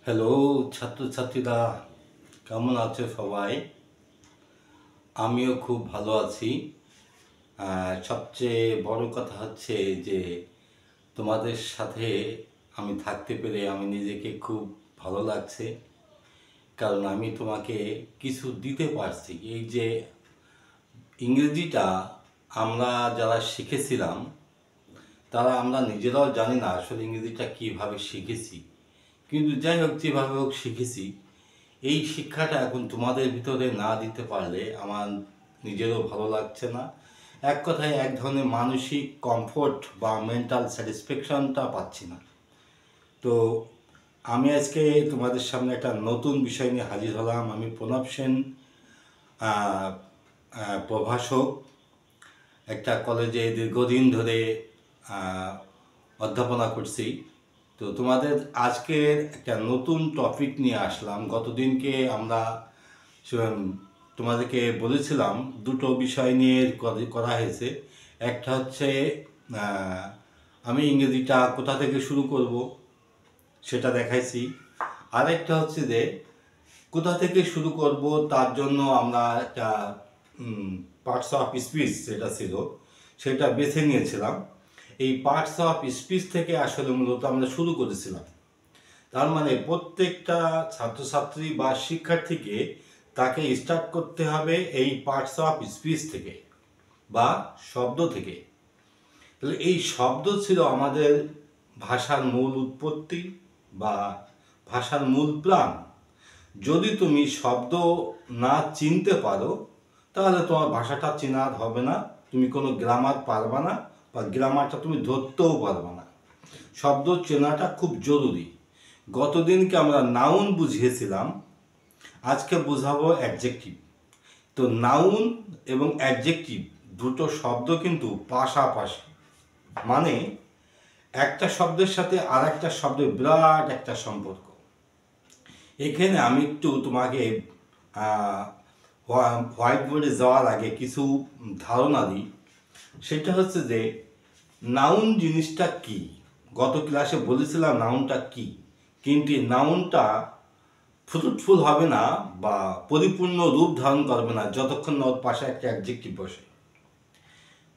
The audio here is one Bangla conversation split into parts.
হ্যালো ছাত্রছাত্রীরা, কেমন আছে সবাই? আমিও খুব ভালো আছি। সবচেয়ে বড় কথা হচ্ছে যে তোমাদের সাথে আমি থাকতে পেরে আমি নিজেকে খুব ভালো লাগছে, কারণ আমি তোমাকে কিছু দিতে পারছি। এই যে ইংরেজিটা আমরা যারা শিখেছিলাম তারা আমরা নিজেরাও জানি না আসলে ইংরেজিটা কীভাবে শিখেছি, কিন্তু যাই হোক যেভাবে হোক শিখেছি। এই শিক্ষাটা এখন তোমাদের ভিতরে না দিতে পারলে আমার নিজেরও ভালো লাগছে না। এক কথায় এক ধরনের মানসিক কমফোর্ট বা মেন্টাল স্যাটিসফ্যাকশনটা পাচ্ছি না। তো আমি আজকে তোমাদের সামনে একটা নতুন বিষয় নিয়ে হাজির হলাম। আমি প্রণব সেন, প্রভাষক, একটা কলেজে দীর্ঘদিন ধরে অধ্যাপনা করছি। তো তোমাদের আজকের একটা নতুন টপিক নিয়ে আসলাম। গতদিনকে আমরা তোমাদেরকে বলেছিলাম দুটো বিষয় নিয়ে করা হয়েছে। একটা হচ্ছে আমি ইংরেজিটা কোথা থেকে শুরু করব সেটা দেখাইছি। আরেকটা হচ্ছে যে কোথা থেকে শুরু করব তার জন্য আমরা একটা পার্টস অফ স্পিচ যেটা ছিল সেটা বেছে নিয়েছিলাম। এই পার্টস অফ স্পিচ থেকে আসলে মূলত আমরা শুরু করেছিলাম। তার মানে প্রত্যেকটা ছাত্রছাত্রী বা শিক্ষার্থীকে তাকে স্টার্ট করতে হবে এই পার্টস অফ স্পিচ থেকে বা শব্দ থেকে। তাহলে এই শব্দ ছিল আমাদের ভাষার মূল উৎপত্তি বা ভাষার মূল প্রাণ। যদি তুমি শব্দ না চিনতে পারো তাহলে তোমার ভাষাটা চেনা হবে না, তুমি কোনো গ্রামার পারবা না বা গ্রামারটা তুমি ধরতেও পারবা না। শব্দ চেনাটা খুব জরুরি। গতদিনকে আমরা নাউন বুঝিয়েছিলাম, আজকে বোঝাবো অ্যাডজেক্টিভ। তো নাউন এবং অ্যাডজেক্টিভ দুটো শব্দ কিন্তু পাশাপাশি, মানে একটা শব্দের সাথে আর একটা শব্দের বিরাট একটা সম্পর্ক। এখানে আমি একটু তোমাকে হোয়াইট বোর্ডে যাওয়ার আগে কিছু ধারণা দিই। সেটা হচ্ছে যে নাউন জিনিসটা কি। গত ক্লাসে বলেছিলাম নাউনটা কি, কিন্তু নাউনটা ফ্রুটফুল হবে না বা পরিপূর্ণ রূপ ধারণ করবে না যতক্ষণ না ওর পাশে একটা অ্যাডজেক্টিভ বসে।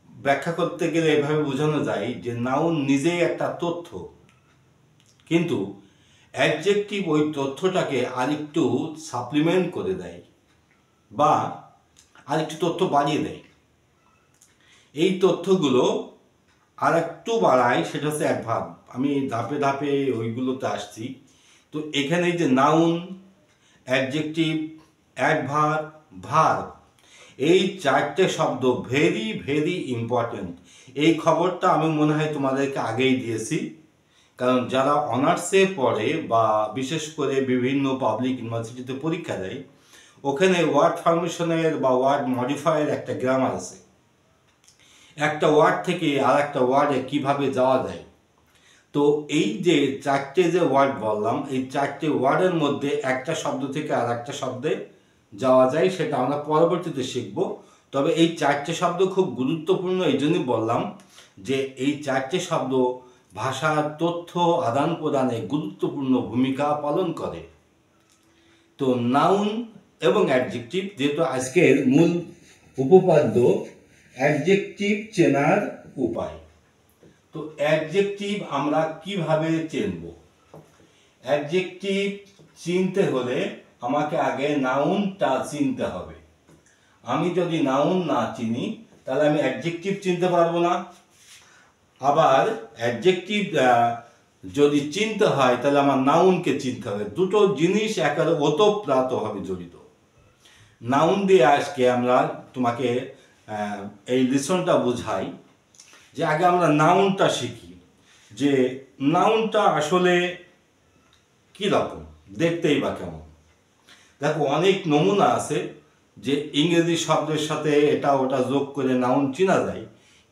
ব্যাখ্যা করতে গেলে এভাবে বোঝানো যায় যে নাউন নিজেই একটা তথ্য, কিন্তু অ্যাডজেক্টিভ ওই তথ্যটাকে আরেকটু সাপ্লিমেন্ট করে দেয় বা আরেকটু তথ্য বাড়িয়ে দেয়। এই তথ্যগুলো আর একটু বাড়ায়, সেটা হচ্ছে অ্যাডভার্ব। আমি ধাপে ধাপে ওইগুলোতে আসছি। তো এখানে এই যে নাউন, অ্যাডজেক্টিভ, অ্যাডভার্ব, ভার্ব, এই চারটে শব্দ ভেরি ভেরি ইম্পর্টেন্ট। এই খবরটা আমি মনে হয় তোমাদেরকে আগেই দিয়েছি, কারণ যারা অনার্সে পড়ে বা বিশেষ করে বিভিন্ন পাবলিক ইউনিভার্সিটিতে পরীক্ষা দেয়, ওখানে ওয়ার্ড ফর্মেশনের বা ওয়ার্ড মডিফায়ার একটা গ্রামার আছে। একটা ওয়ার্ড থেকে আর একটা ওয়ার্ডে কীভাবে যাওয়া যায়। তো এই যে চারটে যে ওয়ার্ড বললাম, এই চারটে ওয়ার্ডের মধ্যে একটা শব্দ থেকে আর একটা শব্দে যাওয়া যায়, সেটা আমরা পরবর্তীতে শিখব। তবে এই চারটে শব্দ খুব গুরুত্বপূর্ণ, এই জন্যই বললাম যে এই চারটে শব্দ ভাষার তথ্য আদান প্রদানে গুরুত্বপূর্ণ ভূমিকা পালন করে। তো নাউন এবং অ্যাডজেক্টিভ, যেহেতু আজকের মূল উপপাদ্য অ্যাডজেক্টিভ চেনার উপায়। তো অ্যাডজেক্টিভ আমরা কিভাবে চিনব? অ্যাডজেক্টিভ চিনতে হলে আমাকে আগে নাউনটা চিনতে হবে। আমি যদি নাউন না চিনি তাহলে আমি অ্যাডজেক্টিভ চিনতে পারবো না। আবার অ্যাডজেক্টিভ যদি চিনতে হয় তাহলে আমার নাউনকে চিনতে হবে। দুটো জিনিস একেবারে ওতপ্রোতভাবে জড়িত। নাউন দিয়ে আজকে আমরা তোমাকে এই লিসনটা বোঝাই যে আগে আমরা নাউনটা শিখি, যে নাউনটা আসলে কীরকম, দেখতেই বা কেমন। দেখো, অনেক নমুনা আছে যে ইংরেজি শব্দের সাথে এটা ওটা যোগ করে নাউন চেনা যায়,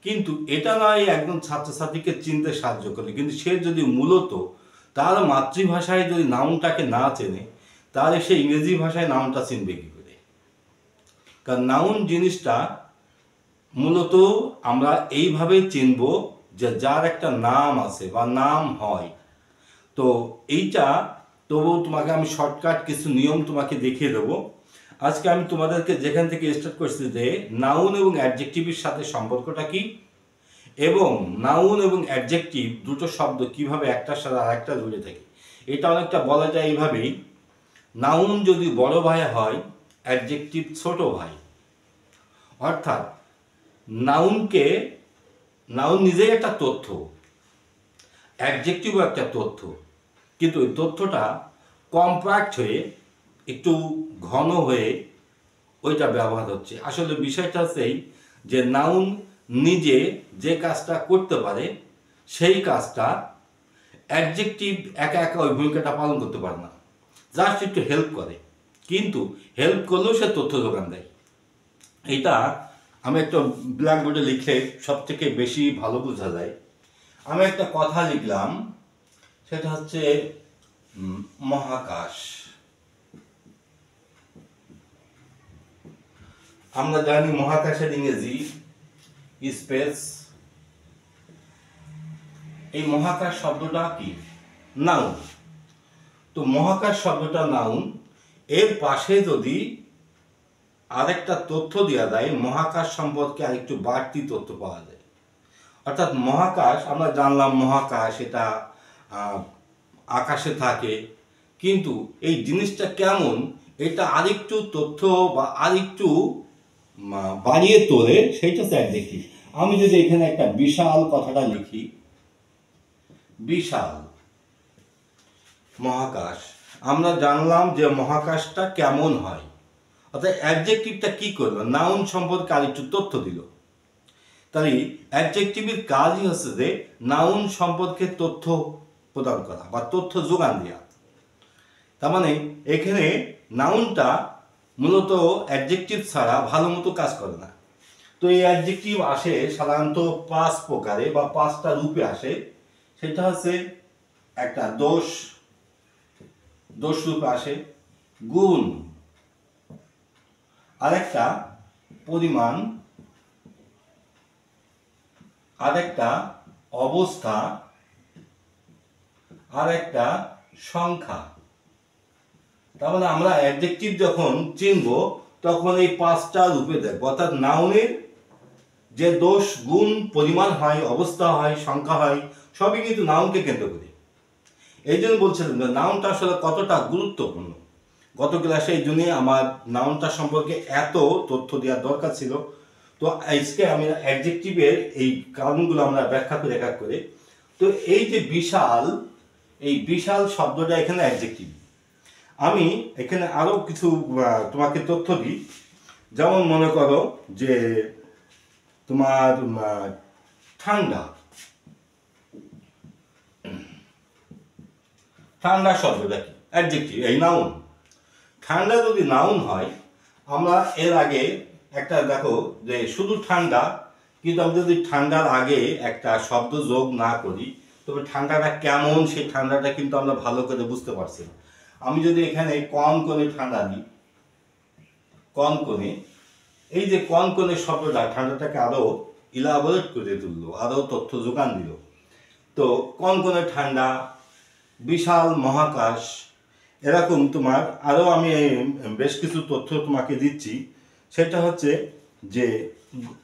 কিন্তু এটা নয় একজন ছাত্রছাত্রীকে চিনতে সাহায্য করে। কিন্তু সে যদি মূলত তার মাতৃভাষায় যদি নাউনটাকে না চেনে, তাহলে সে ইংরেজি ভাষায় নাউনটা চিনবে কী করে? কারণ নাউন জিনিসটা মূলত আমরা এইভাবে চিনব যে যার একটা নাম আছে বা নাম হয়। তো এইটা তবুও তোমাকে আমি শর্টকাট কিছু নিয়ম তোমাকে দেখিয়ে দেবো। আজকে আমি তোমাদেরকে যেখান থেকে স্টার্ট করছি যে নাউন এবং অ্যাডজেক্টিভের সাথে সম্পর্কটা কি, এবং নাউন এবং অ্যাডজেক্টিভ দুটো শব্দ কিভাবে একটার সাথে আরেকটা জুড়ে থাকে। এটা অনেকটা বলা যায় এইভাবেই, নাউন যদি বড় ভাই হয়, অ্যাডজেক্টিভ ছোট ভাই। অর্থাৎ নাউন নিজেই একটা তথ্য, অ্যাডজেক্টিভও একটা তথ্য, কিন্তু ওই তথ্যটা কম্প্যাক্ট হয়ে একটু ঘন হয়ে ওইটা ব্যবহার হচ্ছে। আসলে বিষয়টা হচ্ছে যে নাউন নিজে যে কাজটা করতে পারে সেই কাজটা অ্যাডজেক্টিভ একা একা ওই ভূমিকাটা পালন করতে পারে না, জাস্ট একটু হেল্প করে, কিন্তু হেল্প করলেও সে তথ্য যোগান দেয়। এটা আমি একটা ব্ল্যাকবোর্ডে লিখলে সব থেকে বেশি ভালো বোঝা যায়। আমি একটা কথা লিখলাম, সেটা হচ্ছে মহাকাশ। আমরা জানি মহাকাশের ইংরেজি স্পেস। এই মহাকাশ শব্দটা কি? নাউন। তো মহাকাশ শব্দটা নাউন, এর পাশে যদি আরেকটা তথ্য দেওয়া যায়, মহাকাশ সম্পর্কে আরেকটু বাড়তি তথ্য পাওয়া যায়। অর্থাৎ মহাকাশ, আমরা জানলাম মহাকাশ এটা আকাশে থাকে, কিন্তু এই জিনিসটা কেমন এটা আরেকটু তথ্য বা আরেকটু বাড়িয়ে তোলে, সেইটা স্যার দেখি। আমি যদি এখানে একটা বিশাল কথাটা লিখি, বিশাল মহাকাশ, আমরা জানলাম যে মহাকাশটা কেমন হয়। অর্থাৎ অ্যাডজেক্টিভটা কি করলো, নাউন সম্পর্কে আরেকটু তথ্য দিল। তাই অ্যাডজেক্টিভের কাজই হচ্ছে যে নাউন সম্পর্কে তথ্য প্রদান করা বা তথ্য যোগান দেওয়া। তার মানে এখানে নাউনটা মূলত অ্যাডজেক্টিভ ছাড়া ভালো মতো কাজ করে না। তো এই অ্যাডজেক্টিভ আসে সাধারণত 5 প্রকারে বা 5টা রূপে আসে। সেটা হচ্ছে একটা দোষ রূপে আসে, গুণ, আরেকটা পরিমাণ, আরেকটা অবস্থা, আরেকটা সংখ্যা। তার মানে আমরা অ্যাডজেক্টিভ যখন চিনব তখন এই 5টা রূপে দেখব। অর্থাৎ নাউনের যে দোষ, গুণ, পরিমাণ হয়, অবস্থা হয়, সংখ্যা হয়, সবই কিন্তু নাউনকে কেন্দ্র করে। এই জন্য বলছিলাম যে নাউনটা আসলে কতটা গুরুত্বপূর্ণ। গত ক্লাসে এই জন্যই আমার নাউনটা সম্পর্কে এত তথ্য দেওয়ার দরকার ছিল। তো আজকে আমি অ্যাডজেক্টিভের এই কারণগুলো আমরা ব্যাখ্যা করে এক এক করে। তো এই যে বিশাল, এই বিশাল শব্দটা এখানে অ্যাডজেক্টিভ। আমি এখানে আরো কিছু তোমাকে তথ্য দিই। যেমন মনে করো যে তোমার ঠান্ডা, ঠান্ডা শব্দটা কি? অ্যাডজেক্টিভ, এই নাউন। ঠান্ডা যদি নাউন হয়, আমরা এর আগে একটা দেখো যে শুধু ঠান্ডা, কিন্তু আমি যদি ঠান্ডার আগে একটা শব্দ যোগ না করি তবে ঠান্ডাটা কেমন সেই ঠান্ডাটা কিন্তু আমরা ভালো করে বুঝতে পারছি না। আমি যদি এখানে কনকনে ঠান্ডা দিই, কনকনে, এই যে কনকনে শব্দটা ঠান্ডাটাকে আরো ইলাবোরেট করে তুললো, আরো তথ্য যোগান দিল। তো কনকনে ঠান্ডা, বিশাল মহাকাশ, এরকম তোমার আরো আমি বেশ কিছু তথ্য তোমাকে দিচ্ছি। সেটা হচ্ছে যে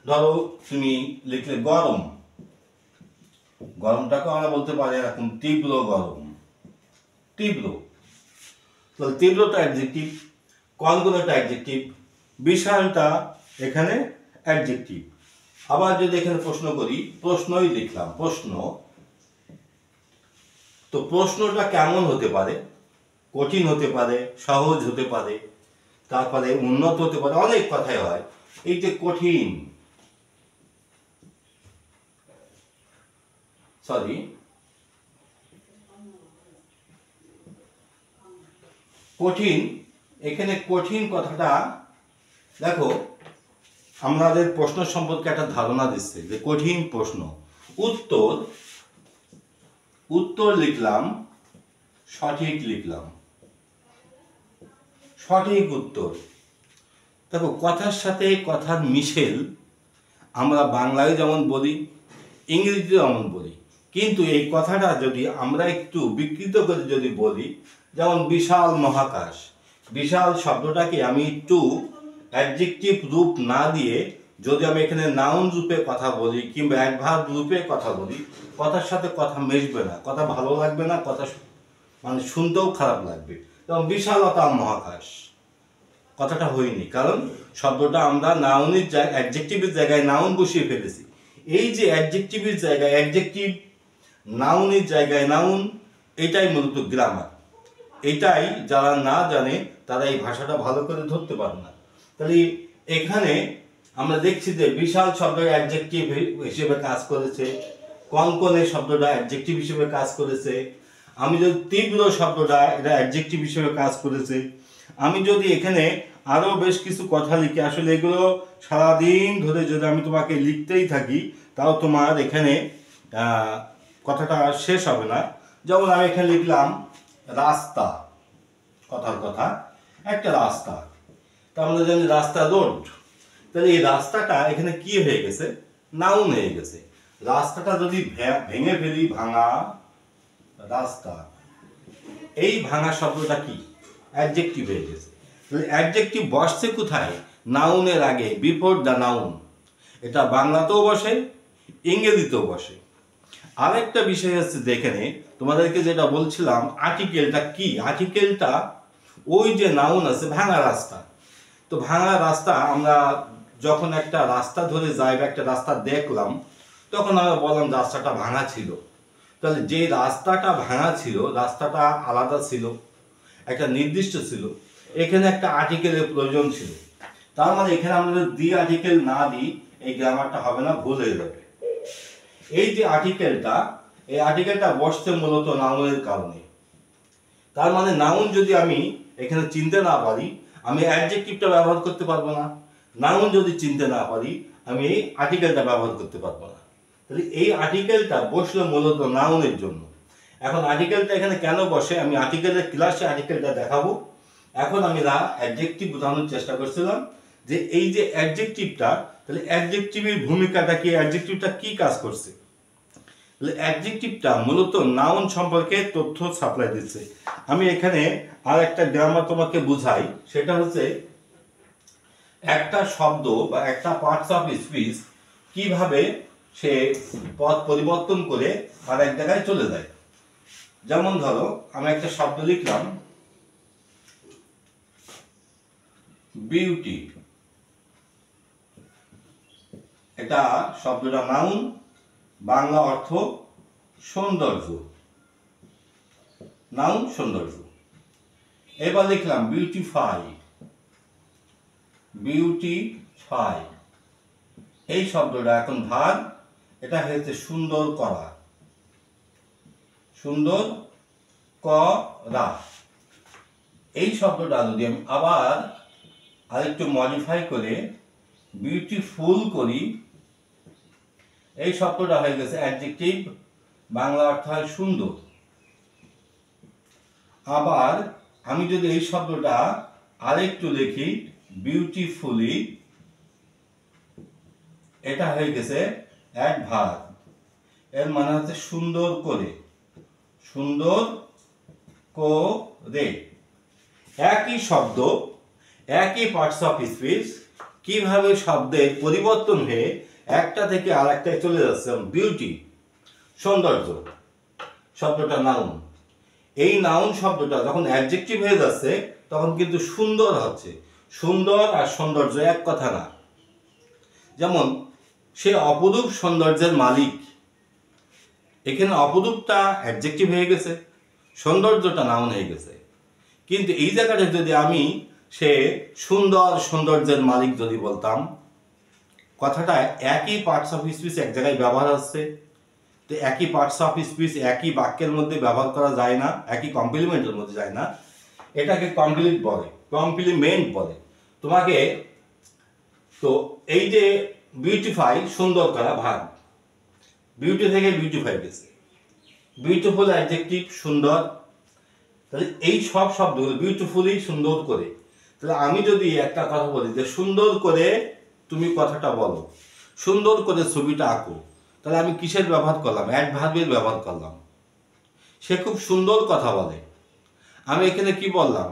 ধরো তুমি লিখলে গরম, গরমটাকে আমরা বলতে পারি এরকম তীব্র গরম, তীব্র। তো তীব্রটা অ্যাডজেক্টিভ, কনকনেটা অ্যাডজেক্টিভ, বিশালটা এখানে অ্যাডজেক্টিভ। আবার যদি এখানে প্রশ্ন করি, প্রশ্নই লিখলাম, প্রশ্ন। তো প্রশ্নটা কেমন হতে পারে? কঠিন হতে পারে, সহজ হতে পারে, তারপরে উন্নত হতে পারে, অনেক কথাই হয়। এই যে কঠিন, কঠিন, এখানে কঠিন কথাটা দেখো আমাদের প্রশ্ন সম্পর্কে একটা ধারণা দিচ্ছে যে কঠিন প্রশ্ন। উত্তর, উত্তর লিখলাম, সঠিক লিখলাম, সঠিক উত্তর। দেখো কথার সাথে কথার মিশেল আমরা বাংলায় যেমন বলি, ইংরেজিতে যেমন বলি। কিন্তু এই কথাটা যদি আমরা একটু বিকৃত করে যদি বলি, যেমন বিশাল মহাকাশ, বিশাল শব্দটাকে আমি একটু অ্যাডজেক্টিভ রূপ না দিয়ে যদি আমি এখানে নাউন রূপে কথা বলি কিংবা অ্যাডভার্ব রূপে কথা বলি, কথার সাথে কথা মিশবে না, কথা ভালো লাগবে না, কথা মানে শুনতেও খারাপ লাগবে। যেমন বিশালতা মহাকাশ, কথাটা হয়নি, কারণ শব্দটা আমরা নাউনের জায়গায়, অ্যাডজেক্টিভের জায়গায় নাউন বসিয়ে ফেলেছি। এই যে অ্যাডজেক্টিভের জায়গায় অ্যাডজেক্টিভ, নাউনের জায়গায় নাউন, এটাই মূলত গ্রামার। এটাই যারা না জানে তারা এই ভাষাটা ভালো করে ধরতে পারে না। তাহলে এখানে আমরা দেখছি যে বিশাল শব্দটা অ্যাডজেক্টিভ হিসেবে কাজ করেছে, কনকনে শব্দটা অ্যাডজেক্টিভ হিসেবে কাজ করেছে, আমি যদি তীব্র শব্দটা এটা অ্যাডজেক্টিভ হিসেবে কাজ করেছে। আমি যদি এখানে আরও বেশ কিছু কথা লিখি, আসলে এগুলো সারাদিন ধরে যদি আমি তোমাকে লিখতেই থাকি তাও তোমার এখানে কথাটা শেষ হবে না। যেমন আমি এখানে লিখলাম রাস্তা, কথার কথা একটা রাস্তা, তা আমরা জানি রাস্তা রোড। তাহলে এই রাস্তাটা এখানে কি হয়ে গেছে, নাউন হয়ে গেছে। রাস্তাটা যদি ভেঙে ফেলি, ভাঙা রাস্তা, এই ভাঙা শব্দটা কি, অ্যাডজেক্টিভ হয়ে গেছে। তাহলে অ্যাডজেক্টিভ বসছে কোথায়, নাউনের আগে, বিফোর দ্য নাউন। এটা বাংলাতেও বসে, ইংরেজিতেও বসে। আরেকটা বিষয় হচ্ছে যেখানে তোমাদেরকে যেটা বলছিলাম, আর্টিকেলটা কি, আর্টিকেলটা ওই যে নাউন আছে ভাঙা রাস্তা। তো ভাঙা রাস্তা, আমরা যখন একটা রাস্তা ধরে যাই বা একটা রাস্তা দেখলাম, তখন আমরা বললাম রাস্তাটা ভাঙা ছিল। তাহলে যে রাস্তাটা ভাঙা ছিল, রাস্তাটা আলাদা ছিল, একটা নির্দিষ্ট ছিল, এখানে একটা আর্টিকেলের প্রয়োজন ছিল। তার মানে এখানে আমরা যদি দি আর্টিকেল না দিই, এই গ্রামারটা হবে না, ভুল হয়ে যাবে। এই যে আর্টিকেলটা, এই আর্টিকেলটা বসছে মূলত নাউনের কারণে। তার মানে নাউন যদি আমি এখানে চিনতে না পারি, আমি অ্যাডজেক্টিভটা ব্যবহার করতে পারবো না। নাউন যদি চিনতে না পারি, আমি এই আর্টিকেলটা ব্যবহার করতে পারবো না। তাহলে এই আর্টিকেলটা বসলো মূলত নাউনের জন্য। এখন আর্টিকেলটা এখানে কেন বসে, আমি আর্টিকেলের ক্লাসে আর্টিকেলটা দেখাবো। এখন আমি অ্যাডজেক্টিভ বোঝানোর চেষ্টা করছিলাম যে এই যে অ্যাডজেক্টিভটা, তাহলে অ্যাডজেক্টিভের ভূমিকাটা কি, অ্যাডজেক্টিভটা কি কাজ করছে। তাহলে অ্যাডজেক্টিভটা মূলত নাউন সম্পর্কে তথ্য সাপ্লাই দিচ্ছে। আমি এখানে আর একটা গ্রামার তোমাকে বুঝাই, সেটা হচ্ছে একটা শব্দ বা একটা পার্টস অফ স্পিচ কিভাবে সে পথ পরিবর্তন করে আর এক জায়গায় চলে যায়। যেমন ধরো আমি একটা শব্দ লিখলাম বিউটি, এটা শব্দটা নাউন, বাংলা অর্থ সৌন্দর্য, নাউন সৌন্দর্য। এবার লিখলাম বিউটিফাই, বিউটিফাই, এই শব্দটা এখন ভার্ব, এটা হচ্ছে সুন্দর করা, সুন্দর করা। এই শব্দটা যদি আমি আবার আরেকটু মডিফাই করে বিউটিফুল করি, এই শব্দটা হয়ে গেছে অ্যাডজেক্টিভ, বাংলা অর্থ হয় সুন্দর। আবার আমি যদি এই শব্দটা আরেকটু লিখি বিউটিফুলি, এটা হয়ে গেছে অ্যাডভার্ব, এর মানে হচ্ছে সুন্দর করে, সুন্দর করে। একই শব্দ, একই পার্টস অফ স্পিচ কিভাবে শব্দের পরিবর্তন হয়ে একটা থেকে আরেকটায় চলে যাচ্ছে। বিউটি সৌন্দর্য শব্দটা নাউন, এই নাউন শব্দটা যখন অ্যাডজেক্টিভ হয়ে যাচ্ছে তখন কিন্তু সুন্দর হচ্ছে। সুন্দর আর সৌন্দর্য এক কথা না। যেমন সে অপরূপ সৌন্দর্যের মালিক, এখানে অপরূপটা অ্যাডজেক্টিভ হয়ে গেছে, সৌন্দর্যটা নাউন হয়ে গেছে। কিন্তু এই জায়গাটা যদি আমি সে সুন্দর সৌন্দর্যের মালিক যদি বলতাম, কথাটা একই পার্টস অফ স্পিচ এক জায়গায় ব্যবহার হচ্ছে, তো একই পার্টস অফ স্পিচ একই বাক্যের মধ্যে ব্যবহার করা যায় না, একই কমপ্লিমেন্টের মধ্যে যায় না, এটাকে কমপ্লিট বলে, কমপ্লিমেন্ট বলে তোমাকে। তো এই যে বিউটিফাই সুন্দর করা ভার্ব, বিউটি থেকে বিউটিফাই গেছে, বিউটিফুল অ্যাডজেক্টিভ সুন্দর। তাহলে এই সব শব্দগুলো বিউটিফুলি সুন্দর করে। তাহলে আমি যদি একটা কথা বলি যে সুন্দর করে তুমি কথাটা বলো, সুন্দর করে ছবিটা আঁকো, তাহলে আমি কিসের ব্যবহার করলাম? অ্যাডভার্বের ব্যবহার করলাম। সে খুব সুন্দর কথা বলে, আমি এখানে কি বললাম?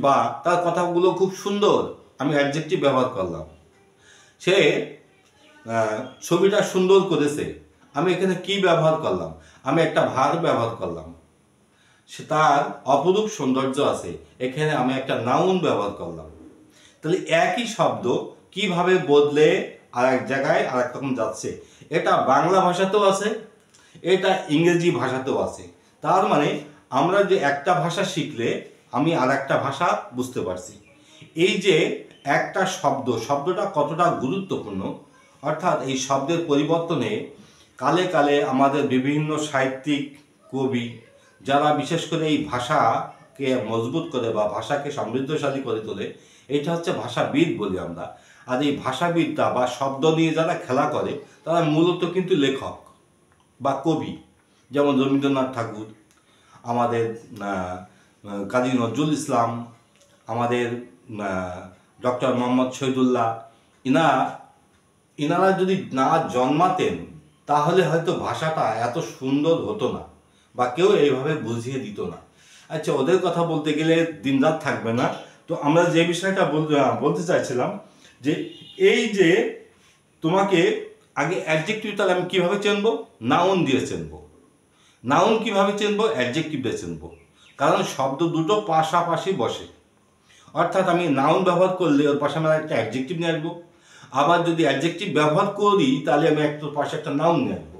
বা তার কথাগুলো খুব সুন্দর, আমি অ্যাডজেক্টিভ ব্যবহার করলাম। সে ছবিটা সুন্দর করেছে, আমি এখানে কি ব্যবহার করলাম? আমি একটা ভার্ব ব্যবহার করলাম। সে তার অপরূপ সৌন্দর্য আছে, এখানে আমি একটা নাউন ব্যবহার করলাম। তাহলে একই শব্দ কিভাবে বদলে আর এক জায়গায় আর এক রকম যাচ্ছে, এটা বাংলা ভাষাতেও আছে, এটা ইংরেজি ভাষাতেও আছে। তার মানে আমরা যে একটা ভাষা শিখলে আমি আর একটা ভাষা বুঝতে পারছি। এই যে একটা শব্দটা কতটা গুরুত্বপূর্ণ, অর্থাৎ এই শব্দের পরিবর্তনে কালে কালে আমাদের বিভিন্ন সাহিত্যিক, কবি যারা বিশেষ করে এই ভাষাকে মজবুত করে বা ভাষাকে সমৃদ্ধশালী করে তোলে, এটা হচ্ছে ভাষাবিদ বলি আমরা। আর এই ভাষাবিদটা বা শব্দ নিয়ে যারা খেলা করে তারা মূলত কিন্তু লেখক বা কবি, যেমন রবীন্দ্রনাথ ঠাকুর, আমাদের কাজী নজরুল ইসলাম, আমাদের ডক্টর মোহাম্মদ শহীদুল্লাহ। ইনারা যদি না জন্মাতেন তাহলে হয়তো ভাষাটা এত সুন্দর হতো না, বা কেউ এইভাবে বুঝিয়ে দিত না। আচ্ছা, ওদের কথা বলতে গেলে দিনরাত থাকবে না। তো আমরা যে বিষয়টা বলতে চাইছিলাম যে এই যে তোমাকে আগে অ্যাডজেক্টিভ, তাহলে আমি কীভাবে চিনবো? নাউন দিয়ে চিনবো। নাউন কীভাবে চিনবো? অ্যাডজেক্টিভ দিয়ে চিনবো। কারণ শব্দ দুটো পাশাপাশি বসে, অর্থাৎ আমি নাউন ব্যবহার করলে ওর পাশে আমি একটা অ্যাডজেক্টিভ নিয়ে আসবো, আবার যদি অ্যাডজেক্টিভ ব্যবহার করি তাহলে আমি একটা পাশে একটা নাউন নিয়ে আসবো।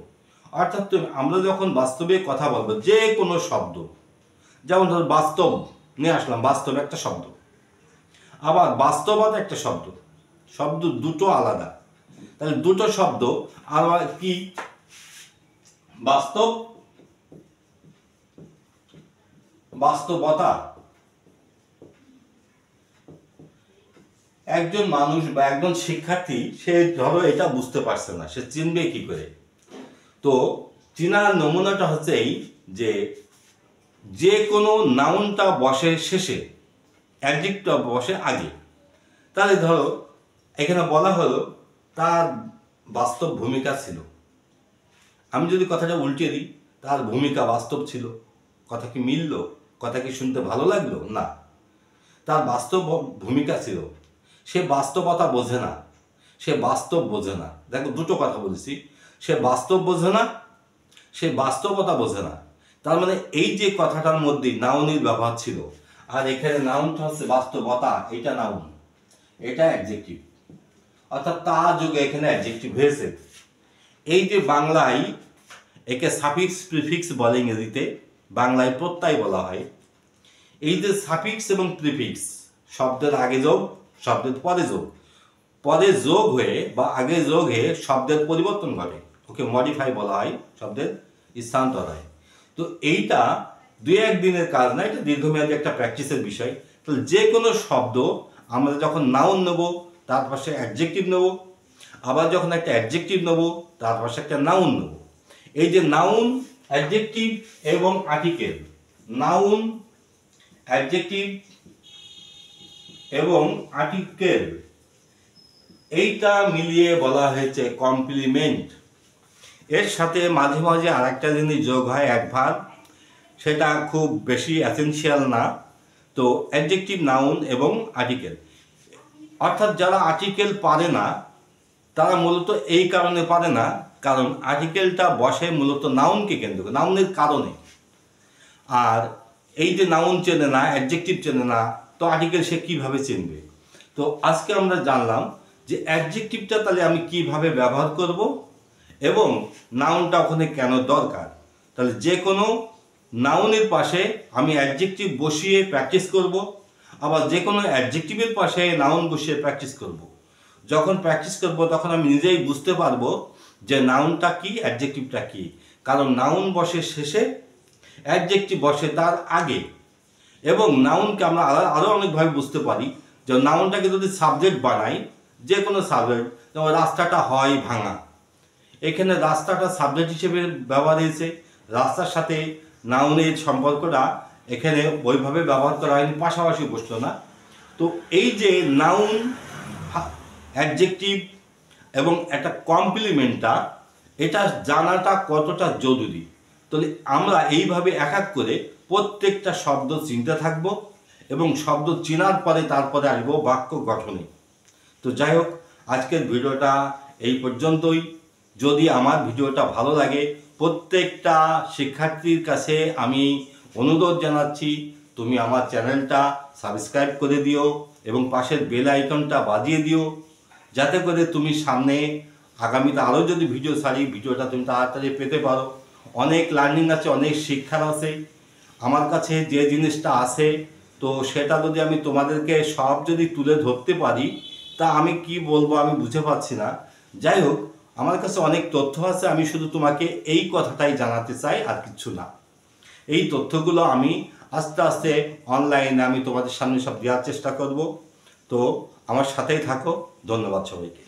অর্থাৎ আমরা যখন বাস্তবে কথা বলবো যে কোনো শব্দ, যেমন ধর বাস্তব নিয়ে আসলাম, বাস্তব একটা শব্দ, আবার বাস্তবতা একটা শব্দ, শব্দ দুটো আলাদা। তাহলে দুটো শব্দ আবার কি? বাস্তব, বাস্তবতা। একজন মানুষ বা একজন শিক্ষার্থী, সে ধরো এটা বুঝতে পারছে না, সে চিনবে কি করে? তো চিনার নমুনাটা হচ্ছে এই যে কোনো নাউনটা বসে শেষে, অ্যাডজেক্টিভটা বসে আগে। তাহলে ধরো এখানে বলা হলো তার বাস্তব ভূমিকা ছিল, আমি যদি কথাটা উল্টে দিই, তার ভূমিকা বাস্তব ছিল, কথা কি মিলল? কথা কি শুনতে ভালো লাগলো? না, তার বাস্তব ভূমিকা ছিল। সে বাস্তবতা বোঝে না, সে বাস্তব বোঝে না। দেখো, দুটো কথা বলেছি, সে বাস্তব বোঝে না, সে বাস্তবতা বোঝে না। তার মানে এই যে কথাটার মধ্যে নাউনের ব্যবহার ছিল, আর এখানে নাউনটা হচ্ছে বাস্তবতা, এটা নাউন, এটা অ্যাডজেক্টিভ, অর্থাৎ তা যুগে এখানে অ্যাডজেক্টিভ হয়েছে। এই যে বাংলায় একে সাফিক্স প্রিফিক্স বলে, ইংরেজিতে বাংলায় প্রত্যয় বলা হয়। এই যে সাফিক্স এবং প্রিফিক্স, শব্দের আগে যোগ, শব্দের পরে যোগ, পরে যোগ হয়ে বা আগে যোগ হয়ে শব্দের পরিবর্তন ঘটে, ওকে মডিফাই বলা হয়, শব্দের স্থানান্তর হয়। তো এইটা দুই এক দিনের কাজ না, এটা দীর্ঘমেয়াদী একটা প্র্যাকটিসের বিষয়। তাহলে যে কোনো শব্দ আমরা যখন নাউন নেব তার পাশে অ্যাডজেক্টিভ নেব, আবার যখন একটা অ্যাডজেক্টিভ নেব তার পাশে একটা নাউন নেব। এই যে নাউন, অ্যাডজেক্টিভ এবং আর্টিকেল, নাউন, অ্যাডজেক্টিভ এবং আর্টিকেল, এইটা মিলিয়ে বলা হয়েছে কমপ্লিমেন্ট। এর সাথে মাঝে মাঝে আরেকটা জিনিস যোগ হয়, অ্যাডভার্ব, সেটা খুব বেশি এসেনশিয়াল না। তো অ্যাডজেক্টিভ, নাউন এবং আর্টিকেল, অর্থাৎ যারা আর্টিকেল পারে না তারা মূলত এই কারণে পারে না, কারণ আর্টিকেলটা বসে মূলত নাউনকে কেন্দ্র করে, নাউনের কারণে। আর এই যে নাউন চেনে না, অ্যাডজেক্টিভ চেনে না, তো আর্টিকেল সে কীভাবে চিনবে? তো আজকে আমরা জানলাম যে অ্যাডজেক্টিভটা তাহলে আমি কিভাবে ব্যবহার করব এবং নাউনটা ওখানে কেন দরকার। তাহলে যে কোনো নাউনের পাশে আমি অ্যাডজেক্টিভ বসিয়ে প্র্যাকটিস করব, আবার যে কোনো অ্যাডজেক্টিভের পাশে নাউন বসিয়ে প্র্যাকটিস করব। যখন প্র্যাকটিস করব তখন আমি নিজেই বুঝতে পারবো যে নাউনটা কি, অ্যাডজেক্টিভটা কি। কারণ নাউন বসে শেষে, অ্যাডজেক্টিভ বসে তার আগে। এবং নাউনকে আমরা আরও অনেকভাবে বুঝতে পারি, যে নাউনটাকে যদি সাবজেক্ট বানাই, যে কোনো সাবজেক্ট, যেমন রাস্তাটা হয় ভাঙা, এখানে রাস্তাটা সাবজেক্ট হিসেবে ব্যবহার হয়েছে, রাস্তার সাথে নাউনের সম্পর্কটা এখানে ওইভাবে ব্যবহার করা হয়নি, পাশাপাশি বসলো না। তো এই যে নাউন, অ্যাডজেক্টিভ এবং একটা কমপ্লিমেন্টটা, এটা জানাটা কতটা জরুরি। তাহলে আমরা এইভাবে এক এক করে প্রত্যেকটা শব্দ চিনতে থাকব এবং শব্দ চেনার পরে তারপরে আসবো বাক্য গঠনে। তো যাই হোক, আজকের ভিডিওটা এই পর্যন্তই। যদি আমার ভিডিওটা ভালো লাগে, প্রত্যেকটা শিক্ষার্থীর কাছে আমি অনুরোধ জানাচ্ছি, তুমি আমার চ্যানেলটা সাবস্ক্রাইব করে দিও এবং পাশের বেল আইকনটা বাজিয়ে দিও, যাতে করে তুমি সামনে আগামীতে আরও যদি ভিডিও ছাড়ি, ভিডিওটা তুমি তাড়াতাড়ি পেতে পারো। অনেক লার্নিং আছে, অনেক শিক্ষার আছে আমার কাছে। যে জিনিসটা আছে তো সেটা যদি আমি তোমাদেরকে সব যদি তুলে ধরতে পারি, তা আমি কি বলবো আমি বুঝে পাচ্ছি না। যাই হোক, আমার কাছে অনেক তথ্য আছে, আমি শুধু তোমাকে এই কথাটাই জানাতে চাই, আর কিছু না। এই তথ্যগুলো আমি আস্তে আস্তে অনলাইনে আমি তোমাদের সামনে সব দেওয়ার চেষ্টা করব। তো আমার সাথেই থাকো। ধন্যবাদ সবাইকে।